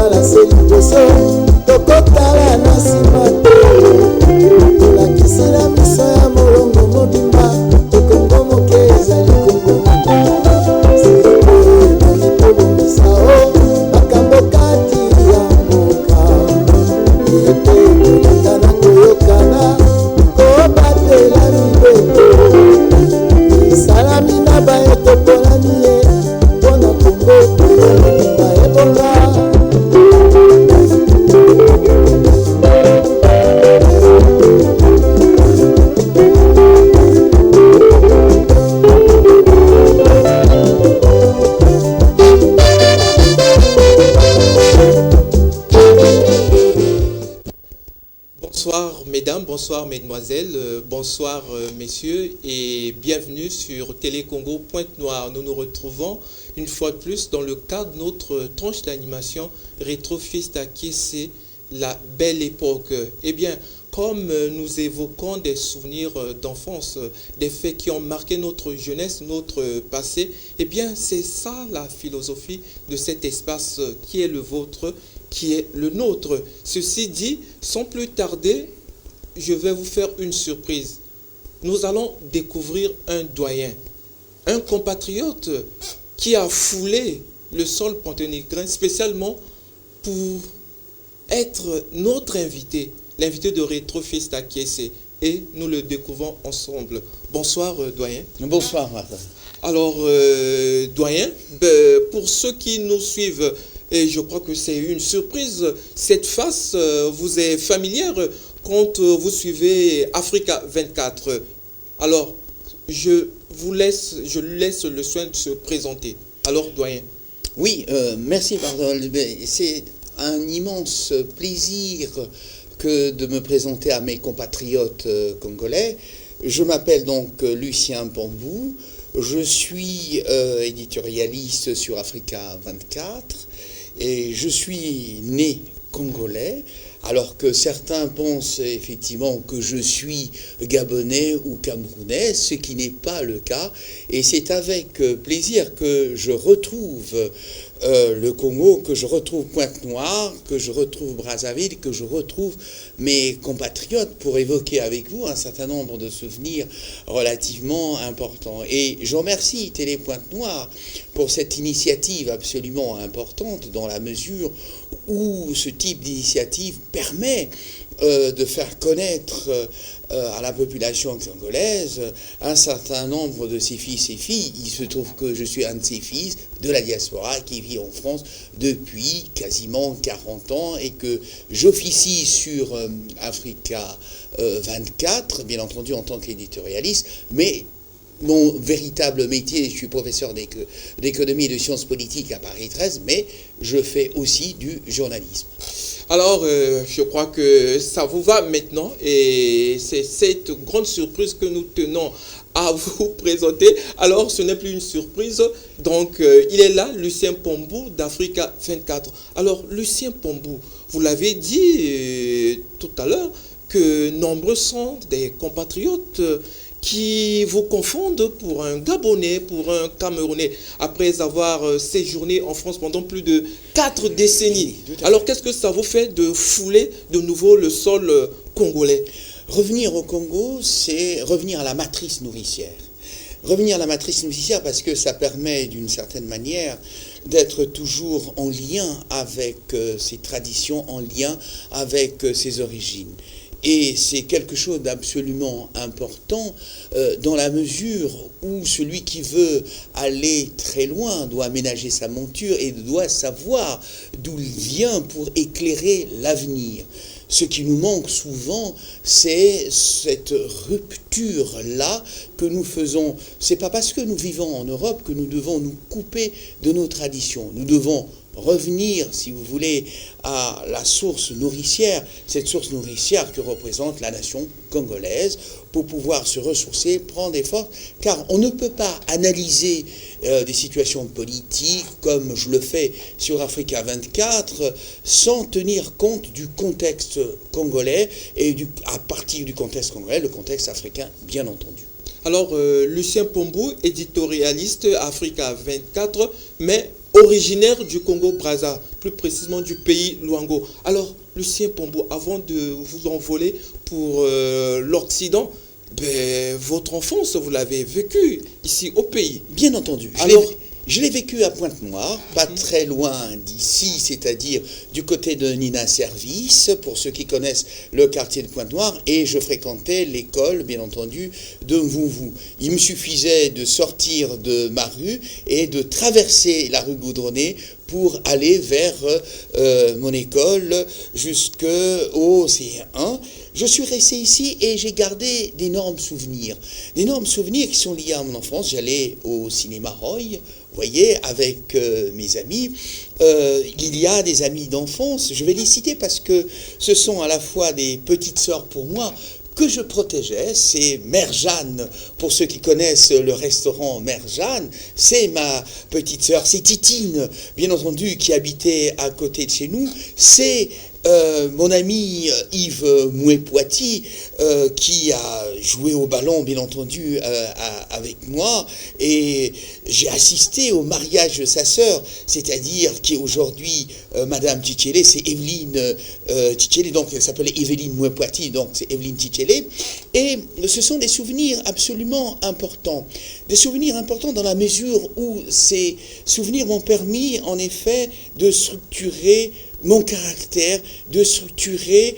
kosala se liboso tokotala na nsima te tolakisela miso ya molongo mobimba ekongo moke ezali kongo seekoyebani tobongisa o makambo kati ya mboka ete kolingana koyokana kobatela mibeto esalami na baetopolani ye mpona kongo mobimba ebonga. Bonsoir mesdames, bonsoir mesdemoiselles, bonsoir messieurs et bienvenue sur Télé Congo Pointe-Noire. Nous nous retrouvons une fois de plus dans le cadre de notre tranche d'animation Rétro Fiesta Kiese, la belle époque. Eh bien, comme nous évoquons des souvenirs d'enfance, des faits qui ont marqué notre jeunesse, notre passé, eh bien c'est ça la philosophie de cet espace qui est le vôtre, qui est le nôtre. Ceci dit, sans plus tarder, je vais vous faire une surprise. Nous allons découvrir un doyen, un compatriote qui a foulé le sol ponténégrin spécialement pour être notre invité, l'invité de Rétro Fiesta Kiese, et nous le découvrons ensemble. Bonsoir doyen. Bonsoir Martin. Alors doyen, pour ceux qui nous suivent, et je crois que c'est une surprise, cette face vous est familière quand vous suivez Africa 24. Alors, je lui laisse le soin de se présenter. Alors, doyen. Oui, merci pardon. C'est un immense plaisir que de me présenter à mes compatriotes congolais. Je m'appelle donc Lucien Pambou. Je suis éditorialiste sur Africa 24. Et je suis né congolais, alors que certains pensent effectivement que je suis gabonais ou camerounais, ce qui n'est pas le cas. Et c'est avec plaisir que je retrouve le Congo, que je retrouve Pointe-Noire, que je retrouve Brazzaville, que je retrouve mes compatriotes pour évoquer avec vous un certain nombre de souvenirs relativement importants. Et je remercie Télé Pointe-Noire pour cette initiative absolument importante dans la mesure où ce type d'initiative permet de faire connaître à la population congolaise un certain nombre de ses fils et filles. Il se trouve que je suis un de ses fils de la diaspora qui vit en France depuis quasiment 40 ans et que j'officie sur Africa 24, bien entendu en tant qu'éditorialiste, mais mon véritable métier, je suis professeur d'économie et de sciences politiques à Paris 13, mais je fais aussi du journalisme. Alors, je crois que ça vous va maintenant et c'est cette grande surprise que nous tenons à vous présenter. Alors, ce n'est plus une surprise. Donc, il est là, Lucien Pambou d'Africa 24. Alors, Lucien Pambou, vous l'avez dit tout à l'heure que nombreux sont des compatriotes qui vous confondent pour un Gabonais, pour un Camerounais, après avoir séjourné en France pendant plus de 4 décennies. Alors, qu'est-ce que ça vous fait de fouler de nouveau le sol congolais? Revenir au Congo, c'est revenir à la matrice nourricière. Revenir à la matrice nourricière parce que ça permet, d'une certaine manière, d'être toujours en lien avec ses traditions, en lien avec ses origines. Et c'est quelque chose d'absolument important dans la mesure où celui qui veut aller très loin doit aménager sa monture et doit savoir d'où il vient pour éclairer l'avenir. Ce qui nous manque souvent, c'est cette rupture-là que nous faisons. C'est pas parce que nous vivons en Europe que nous devons nous couper de nos traditions. Nous devons revenir, si vous voulez, à la source nourricière, cette source nourricière que représente la nation congolaise, pour pouvoir se ressourcer, prendre des forces, car on ne peut pas analyser des situations politiques comme je le fais sur Africa 24 sans tenir compte du contexte congolais et à partir du contexte congolais, le contexte africain, bien entendu. Alors, Lucien Pambou, éditorialiste Africa 24, mais originaire du Congo-Brazza. plus précisément du pays Luango. Alors, Lucien Pombo, avant de vous envoler pour l'Occident, votre enfance, vous l'avez vécue ici au pays. Bien entendu. Je l'ai vécu à Pointe-Noire, pas très loin d'ici, c'est-à-dire du côté de Nina Service, pour ceux qui connaissent le quartier de Pointe-Noire, et je fréquentais l'école, bien entendu, de Vouvou. Il me suffisait de sortir de ma rue et de traverser la rue Goudronnée pour aller vers mon école jusqu'au CE1. Je suis resté ici et j'ai gardé d'énormes souvenirs. D'énormes souvenirs qui sont liés à mon enfance. J'allais au cinéma Roy, vous voyez, avec mes amis. Il y a des amis d'enfance, je vais les citer parce que ce sont à la fois des petites sœurs pour moi, que je protégeais. C'est Mère Jeanne, pour ceux qui connaissent le restaurant Mère Jeanne, c'est ma petite sœur, c'est Titine, bien entendu, qui habitait à côté de chez nous, c'est mon ami Yves Mouet-Poiti, qui a joué au ballon, bien entendu, avec moi, et j'ai assisté au mariage de sa sœur, c'est-à-dire qui est aujourd'hui Madame Tchitchelé, c'est Evelyne Tchitchelé, donc elle s'appelait Evelyne Mouet-Poiti, donc c'est Evelyne Tchitchelé, et ce sont des souvenirs absolument importants. Des souvenirs importants dans la mesure où ces souvenirs m'ont permis, en effet, de structurer mon caractère, de structurer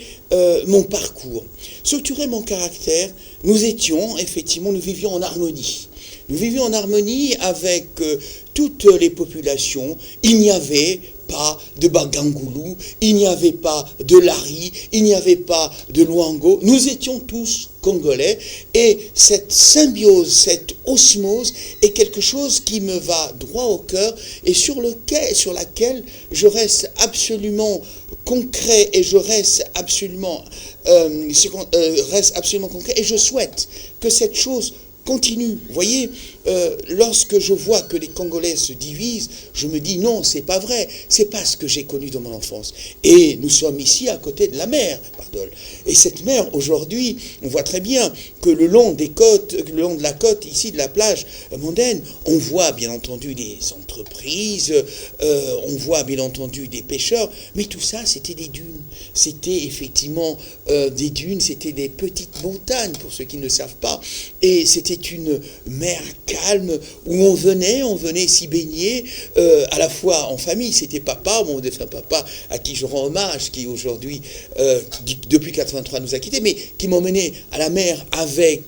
mon parcours. Structurer mon caractère, nous vivions en harmonie. Nous vivions en harmonie avec toutes les populations. Il n'y avait pas de Bagangoulou, il n'y avait pas de Lari, il n'y avait pas de Luango. Nous étions tous congolais et cette symbiose, cette osmose est quelque chose qui me va droit au cœur et sur laquelle je reste absolument concret et je reste absolument concret et je souhaite que cette chose continue. Vous voyez, lorsque je vois que les Congolais se divisent, je me dis non, c'est pas vrai, c'est pas ce que j'ai connu dans mon enfance. Et nous sommes ici à côté de la mer, pardon. Et cette mer, aujourd'hui, on voit très bien que le long des côtes, le long de la côte, ici de la plage mondaine, on voit bien entendu des entreprises, on voit bien entendu des pêcheurs, mais tout ça, c'était des dunes. C'était effectivement des dunes, c'était des petites montagnes, pour ceux qui ne le savent pas, et c'était une mer calme où on venait s'y baigner à la fois en famille. C'était papa, mon défunt papa, à qui je rends hommage, qui aujourd'hui, depuis 83, nous a quittés, mais qui m'emmenait à la mer avec,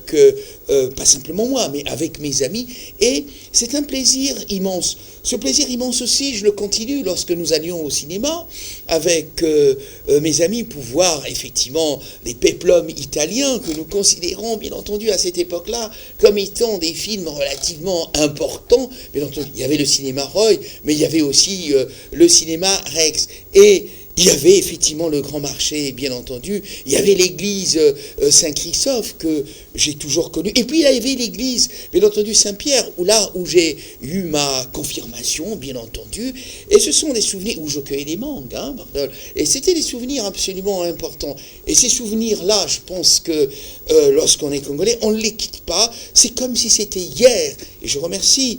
pas simplement moi, mais avec mes amis. Et c'est un plaisir immense. Ce plaisir immense aussi, je le continue lorsque nous allions au cinéma avec mes amis pour voir effectivement des péplums italiens que nous considérons bien entendu à cette époque-là comme étant des films relativement importants. Bien entendu, il y avait le cinéma Roy, mais il y avait aussi le cinéma Rex. Et il y avait effectivement le Grand Marché, bien entendu. Il y avait l'église Saint-Christophe que j'ai toujours connue. Et puis il y avait l'église, bien entendu, Saint-Pierre, où j'ai eu ma confirmation, bien entendu. Et ce sont des souvenirs où je cueillais des mangues, pardon. Et c'était des souvenirs absolument importants. Et ces souvenirs-là, je pense que lorsqu'on est congolais, on ne les quitte pas. C'est comme si c'était hier. Et je remercie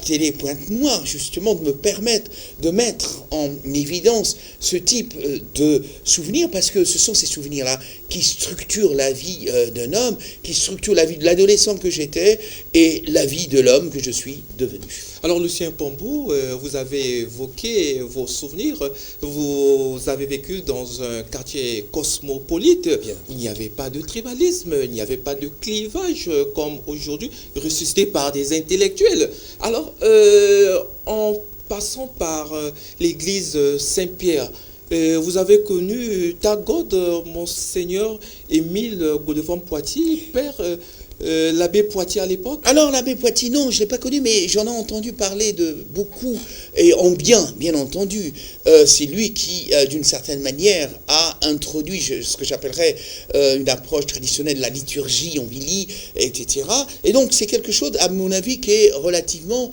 Télé Pointe-Noire, justement, de me permettre de mettre en évidence ce type de souvenirs, parce que ce sont ces souvenirs-là qui structurent la vie d'un homme, qui structurent la vie de l'adolescent que j'étais et la vie de l'homme que je suis devenu. Alors, Lucien Pombo, vous avez évoqué vos souvenirs. Vous avez vécu dans un quartier cosmopolite. Bien. Il n'y avait pas de tribalisme, il n'y avait pas de clivage comme aujourd'hui, ressuscité par des intellectuels. Alors, en passant par l'église Saint-Pierre, vous avez connu Tagode, Monseigneur Émile Godefroy-Poitiers, père l'abbé Poitiers à l'époque? Alors l'abbé Poitiers, non, je ne l'ai pas connu, mais j'en ai entendu parler de beaucoup, et en bien entendu. C'est lui qui, d'une certaine manière, a introduit ce que j'appellerais une approche traditionnelle de la liturgie en Vili, etc. Et donc c'est quelque chose, à mon avis, qui est relativement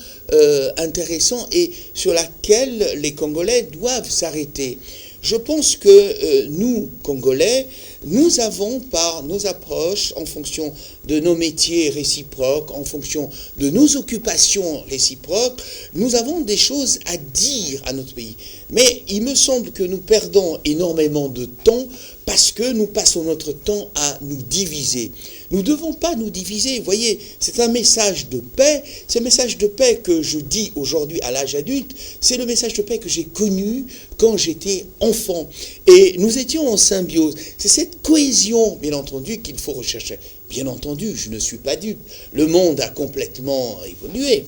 intéressant et sur laquelle les Congolais doivent s'arrêter. Je pense que nous, Congolais, nous avons, par nos approches, en fonction de nos métiers réciproques, en fonction de nos occupations réciproques, nous avons des choses à dire à notre pays. Mais il me semble que nous perdons énormément de temps parce que nous passons notre temps à nous diviser. Nous ne devons pas nous diviser. Vous voyez, c'est un message de paix. Ce message de paix que je dis aujourd'hui à l'âge adulte, c'est le message de paix que j'ai connu quand j'étais enfant. Et nous étions en symbiose. C'est cette cohésion, bien entendu, qu'il faut rechercher. Bien entendu, je ne suis pas dupe. Le monde a complètement évolué.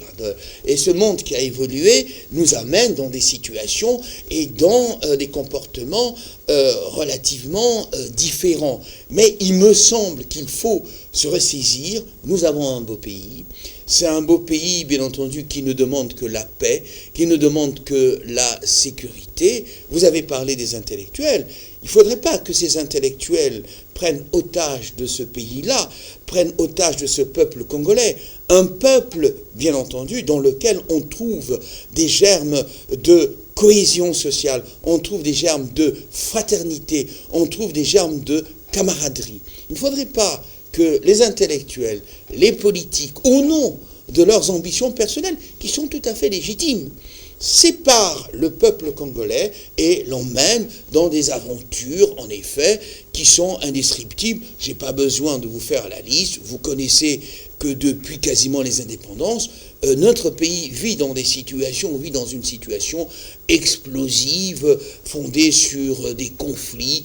Et ce monde qui a évolué nous amène dans des situations et dans des comportements relativement différents. Mais il me semble qu'il faut se ressaisir. Nous avons un beau pays. C'est un beau pays, bien entendu, qui ne demande que la paix, qui ne demande que la sécurité. Vous avez parlé des intellectuels. Il ne faudrait pas que ces intellectuels prennent otage de ce pays-là, prennent otage de ce peuple congolais. Un peuple, bien entendu, dans lequel on trouve des germes de cohésion sociale, on trouve des germes de fraternité, on trouve des germes de camaraderie. Il ne faudrait pas que les intellectuels, les politiques, au nom de leurs ambitions personnelles, qui sont tout à fait légitimes, séparent le peuple congolais et l'emmènent dans des aventures, en effet, qui sont indescriptibles. Je n'ai pas besoin de vous faire la liste. Vous connaissez que depuis quasiment les indépendances, notre pays vit dans une situation explosive, fondée sur des conflits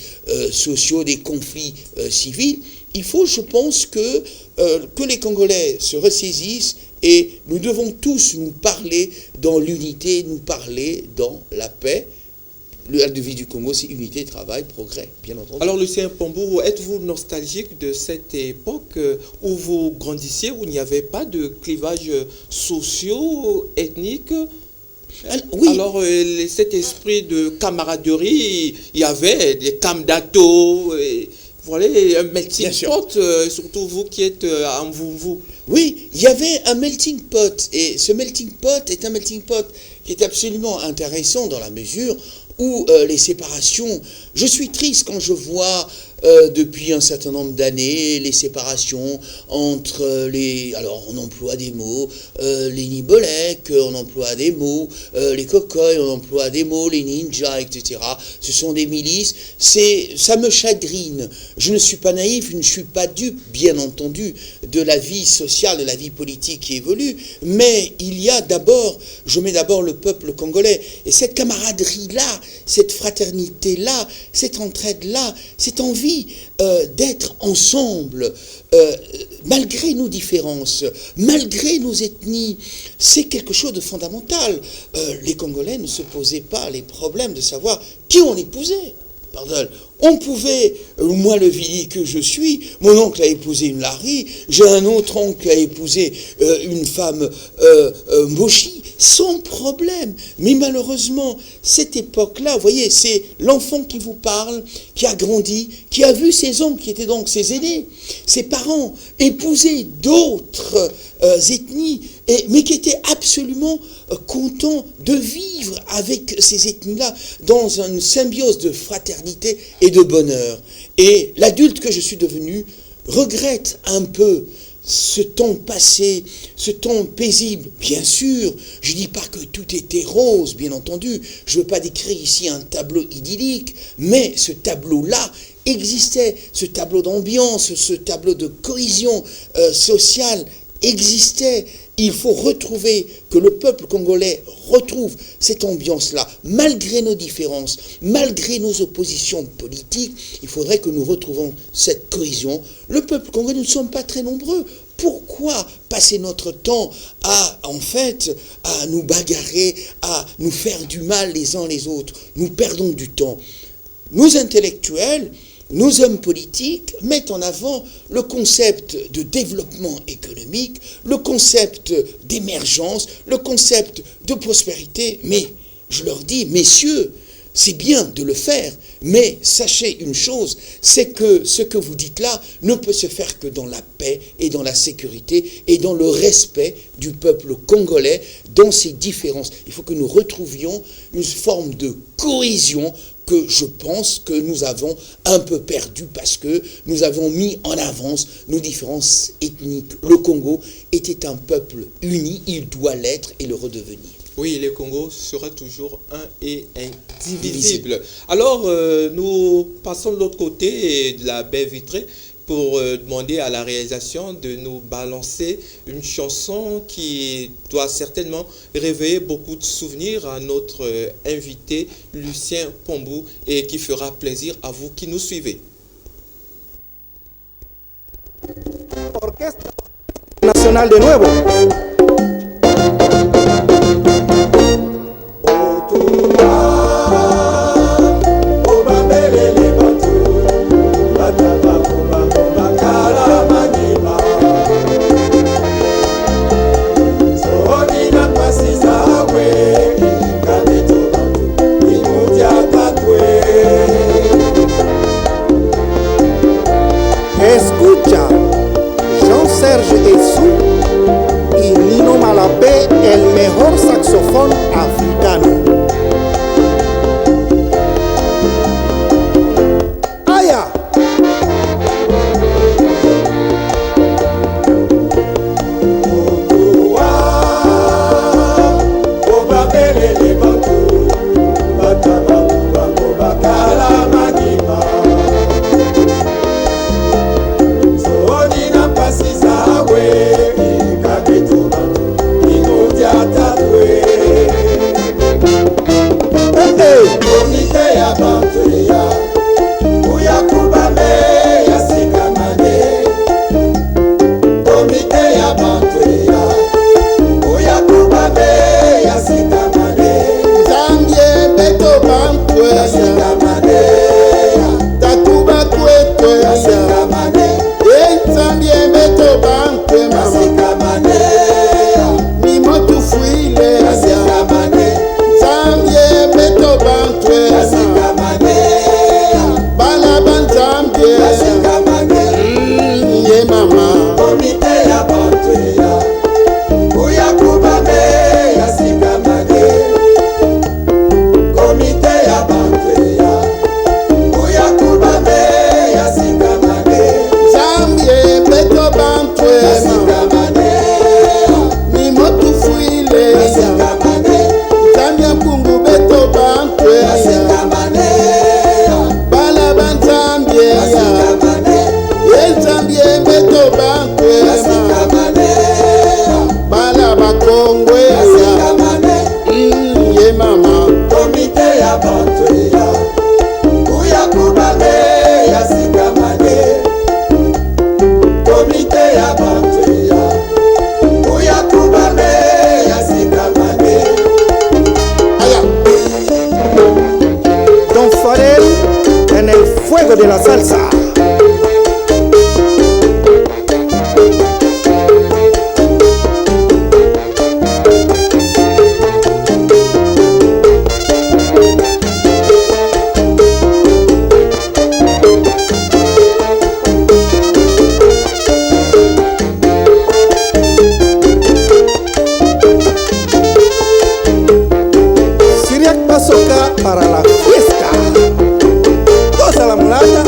sociaux, des conflits civils. Il faut, je pense, que les Congolais se ressaisissent et nous devons tous nous parler dans l'unité, nous parler dans la paix. La devise du Congo, c'est unité, travail, progrès, bien entendu. Alors, Lucien Pambou, êtes-vous nostalgique de cette époque où vous grandissiez, où il n'y avait pas de clivage socio-ethnique? Oui. Alors, cet esprit de camaraderie, il y avait des camdato, voilà, un melting pot, surtout vous qui êtes en vous. Oui, il y avait un melting pot, et ce melting pot est un melting pot qui est absolument intéressant dans la mesure où les séparations... Je suis triste quand je vois depuis un certain nombre d'années les séparations entre les... Alors on emploie des mots, les Nibolèques, on emploie des mots, les Cocoy, on emploie des mots, les ninjas, etc. Ce sont des milices. Ça me chagrine. Je ne suis pas naïf, je ne suis pas dupe, bien entendu, de la vie sociale, de la vie politique qui évolue. Mais il y a d'abord, je mets d'abord le peuple congolais. Et cette camaraderie-là, cette fraternité-là, cette entraide-là, cette envie d'être ensemble, malgré nos différences, malgré nos ethnies, c'est quelque chose de fondamental. Les Congolais ne se posaient pas les problèmes de savoir qui on épousait. Pardon. On pouvait, moi le Vili que je suis, mon oncle a épousé une Lari, j'ai un autre oncle qui a épousé une femme Moshi, sans problème. Mais malheureusement, cette époque-là, vous voyez, c'est l'enfant qui vous parle, qui a grandi, qui a vu ses oncles, qui étaient donc ses aînés, ses parents, épouser d'autres ethnies, mais qui étaient absolument contents de vivre avec ces ethnies-là dans une symbiose de fraternité et de bonheur. Et l'adulte que je suis devenu regrette un peu ce temps passé, ce temps paisible. Bien sûr, je ne dis pas que tout était rose, bien entendu. Je ne veux pas décrire ici un tableau idyllique, mais ce tableau-là existait, ce tableau d'ambiance, ce tableau de cohésion sociale existait. Il faut retrouver, que le peuple congolais retrouve cette ambiance-là, malgré nos différences, malgré nos oppositions politiques, il faudrait que nous retrouvons cette cohésion. Le peuple congolais, nous ne sommes pas très nombreux. Pourquoi passer notre temps à nous bagarrer, à nous faire du mal les uns les autres? Nous perdons du temps. Nos intellectuels, nos hommes politiques mettent en avant le concept de développement économique, le concept d'émergence, le concept de prospérité. Mais je leur dis, messieurs, c'est bien de le faire, mais sachez une chose, c'est que ce que vous dites là ne peut se faire que dans la paix et dans la sécurité et dans le respect du peuple congolais, dans ses différences. Il faut que nous retrouvions une forme de cohésion que je pense que nous avons un peu perdu parce que nous avons mis en avance nos différences ethniques. Le Congo était un peuple uni, il doit l'être et le redevenir. Oui, le Congo sera toujours un et indivisible. Alors, nous passons de l'autre côté de la baie vitrée pour demander à la réalisation de nous balancer une chanson qui doit certainement réveiller beaucoup de souvenirs à notre invité Lucien Pombou et qui fera plaisir à vous qui nous suivez. Orquesta Nacional de nuevo. Escucha, Jean-Serge Essou y Nino Malapé, el mejor saxofón africano. ¡Allá! De la salsa. Siriac Pasoca para la fiesta. Cosa la mulata.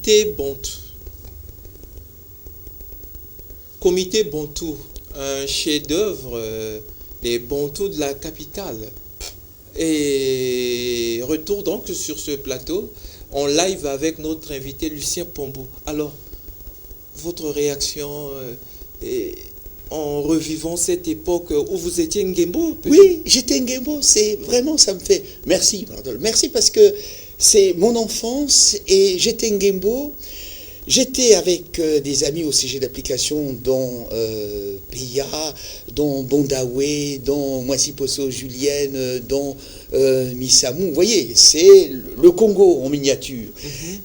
Comité Bantou. Comité Bantou, un chef-d'œuvre des Bantous de la capitale. Et retour donc sur ce plateau en live avec notre invité Lucien Pombo. Alors, votre réaction en revivant cette époque où vous étiez Ngembo? Oui, j'étais Ngembo, c'est vraiment, ça me fait... Merci, pardon. Merci parce que c'est mon enfance et j'étais Ngembo. J'étais avec des amis au CG d'application, dont PIA, dont Bondaoué, dont Moissy-Posso Julienne, dont Missamou. Vous voyez, c'est le Congo en miniature.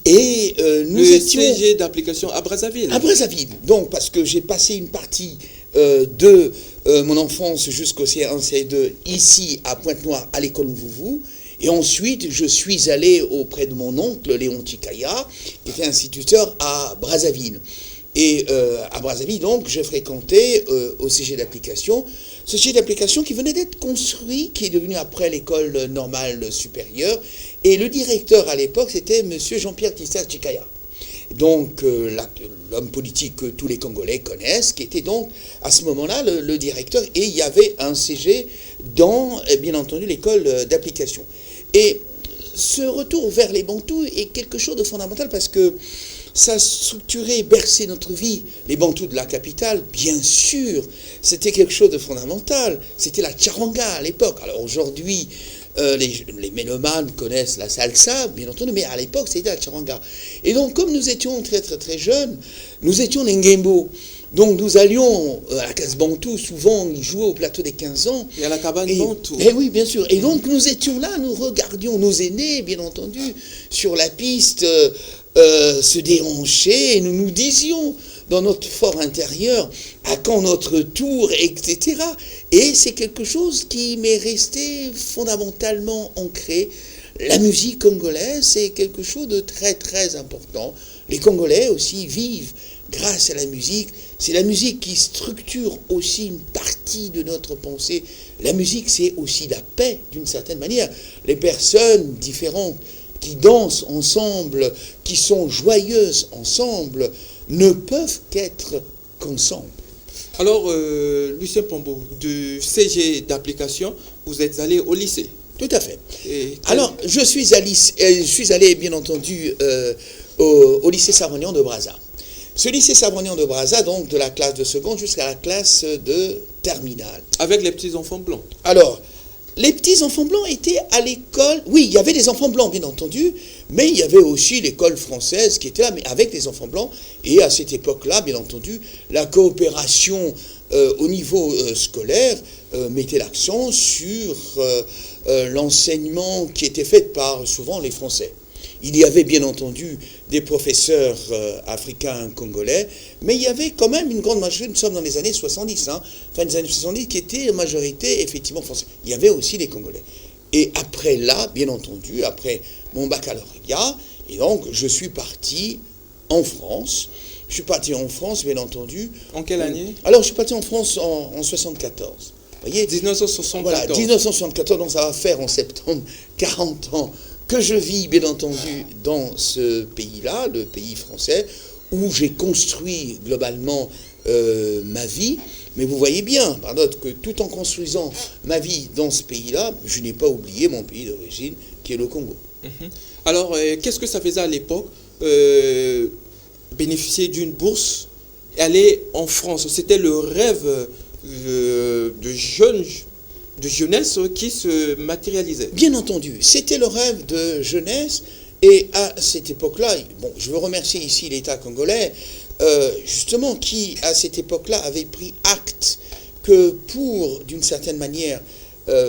Et nous étions... Le CG d'application à Brazzaville. À Brazzaville. Donc, parce que j'ai passé une partie de mon enfance jusqu'au CE1, CE2 ici à Pointe-Noire, à l'école Mvouvou. Et ensuite, je suis allé auprès de mon oncle, Léon Tikaya, qui était instituteur à Brazzaville. Et à Brazzaville, donc, j'ai fréquenté au CG d'application. Ce CG d'application qui venait d'être construit, qui est devenu après l'école normale supérieure. Et le directeur à l'époque, c'était M. Jean-Pierre Tissas Tikaya. Donc, l'homme politique que tous les Congolais connaissent, qui était donc, à ce moment-là, le directeur. Et il y avait un CG dans, bien entendu, l'école d'application. Et ce retour vers les Bantous est quelque chose de fondamental parce que ça a structuré, bercé notre vie. Les Bantous de la capitale, bien sûr, c'était quelque chose de fondamental. C'était la charanga à l'époque. Alors aujourd'hui, les mélomanes connaissent la salsa, bien entendu, mais à l'époque, c'était la charanga. Et donc, comme nous étions très, très, très jeunes, nous étions les Ngembo. Donc nous allions à la case Bantou, souvent ils jouaient au plateau des 15 ans. Et à la cabane Bantou. Et oui, bien sûr. Et donc nous étions là, nous regardions nos aînés, bien entendu, sur la piste se déhancher, et nous nous disions dans notre fort intérieur à quand notre tour, etc. Et c'est quelque chose qui m'est resté fondamentalement ancré. La musique congolaise, c'est quelque chose de très très important. Les Congolais aussi vivent grâce à la musique. C'est la musique qui structure aussi une partie de notre pensée. La musique, c'est aussi la paix, d'une certaine manière. Les personnes différentes qui dansent ensemble, qui sont joyeuses ensemble, ne peuvent qu'être qu'ensemble. Alors, Lucien Pombo, du CG d'application, vous êtes allé au lycée. Tout à fait. Alors, je suis allé, bien entendu, au lycée Savagnan de Brazza. Ce lycée Savagnan de Brazza, donc de la classe de seconde jusqu'à la classe de terminale. Avec les petits enfants blancs. Alors, les petits enfants blancs étaient à l'école. Oui, il y avait des enfants blancs, bien entendu, mais il y avait aussi l'école française qui était là, mais avec des enfants blancs. Et à cette époque-là, bien entendu, la coopération au niveau scolaire mettait l'accent sur l'enseignement qui était fait par souvent les Français. Il y avait bien entendu des professeurs africains congolais, mais il y avait quand même une grande majorité, nous sommes dans les années 70, fin des années 70, qui était en majorité effectivement français. Il y avait aussi des Congolais. Et après là, bien entendu, après mon baccalauréat, et donc je suis parti en France. Je suis parti en France, bien entendu. En quelle année? Alors je suis parti en France en 74. Vous voyez, 1974. Voilà, 1974, donc ça va faire en septembre 40 ans que je vis, bien entendu, dans ce pays-là, le pays français, où j'ai construit globalement ma vie. Mais vous voyez bien, par d'autres, que tout en construisant ma vie dans ce pays-là, je n'ai pas oublié mon pays d'origine, qui est le Congo. Alors, qu'est-ce que ça faisait à l'époque, bénéficier d'une bourse et aller en France? C'était le rêve de jeunesse qui se matérialisait. Bien entendu, c'était le rêve de jeunesse. Et à cette époque-là, bon, je veux remercier ici l'État congolais, justement, qui, à cette époque-là, avait pris acte que pour, d'une certaine manière,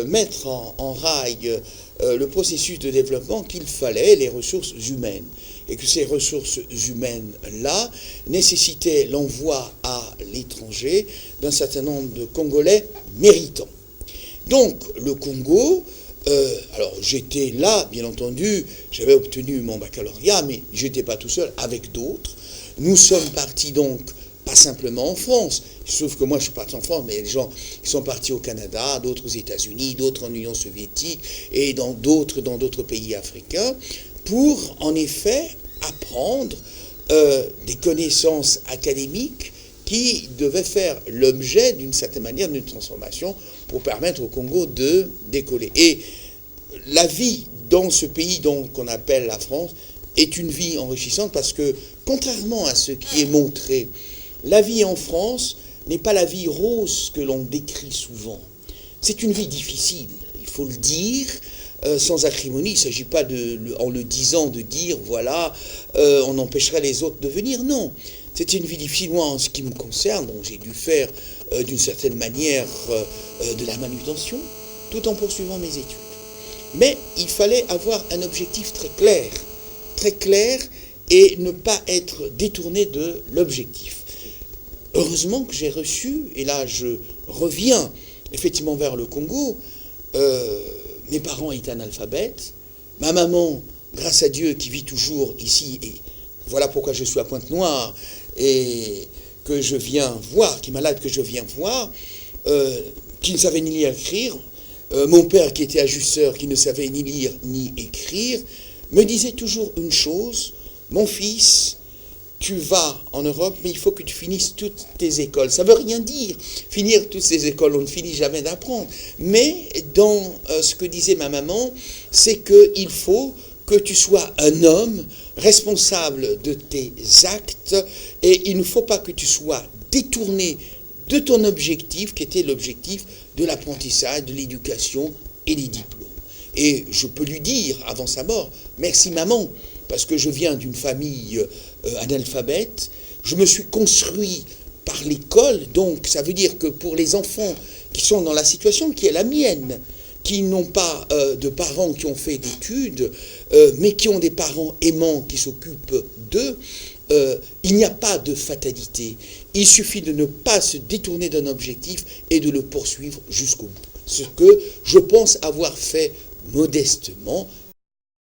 mettre en rail le processus de développement, qu'il fallait les ressources humaines. Et que ces ressources humaines-là nécessitaient l'envoi à l'étranger d'un certain nombre de Congolais méritants. Donc, le Congo... alors j'étais là, bien entendu, j'avais obtenu mon baccalauréat, mais je n'étais pas tout seul, avec d'autres. Nous sommes partis donc, pas simplement en France, sauf que moi je suis parti en France, mais il y a des gens qui sont partis au Canada, d'autres aux États-Unis, d'autres en Union soviétique, et dans d'autres pays africains, pour en effet apprendre des connaissances académiques qui devaient faire l'objet d'une certaine manière d'une transformation pour permettre au Congo de décoller. Et la vie dans ce pays qu'on appelle la France est une vie enrichissante parce que, contrairement à ce qui est montré, la vie en France n'est pas la vie rose que l'on décrit souvent. C'est une vie difficile, il faut le dire, sans acrimonie. Il ne s'agit pas, en le disant, de dire, voilà, on empêcherait les autres de venir. Non, c'est une vie difficile. Moi, en ce qui me concerne, donc, j'ai dû faire, d'une certaine manière, de la manutention, tout en poursuivant mes études. Mais il fallait avoir un objectif très clair, et ne pas être détourné de l'objectif. Heureusement que j'ai reçu, et là je reviens effectivement vers le Congo, mes parents étaient analphabètes, ma maman, grâce à Dieu, qui vit toujours ici, et voilà pourquoi je suis à Pointe-Noire, et que je viens voir, qui est malade, que je viens voir, qui ne savait ni lire ni écrire, mon père qui était ajusteur, qui ne savait ni lire ni écrire, me disait toujours une chose: mon fils, tu vas en Europe, mais il faut que tu finisses toutes tes écoles. Ça ne veut rien dire, finir toutes ces écoles, on ne finit jamais d'apprendre. Mais dans ce que disait ma maman, c'est qu'il faut que tu sois un homme responsable de tes actes, et il ne faut pas que tu sois détourné de ton objectif, qui était l'objectif de l'apprentissage, de l'éducation et des diplômes. Et je peux lui dire, avant sa mort, merci maman, parce que je viens d'une famille analphabète, je me suis construit par l'école, donc ça veut dire que pour les enfants qui sont dans la situation qui est la mienne, qui n'ont pas de parents qui ont fait d'études, mais qui ont des parents aimants qui s'occupent d'eux, il n'y a pas de fatalité. Il suffit de ne pas se détourner d'un objectif et de le poursuivre jusqu'au bout. Ce que je pense avoir fait modestement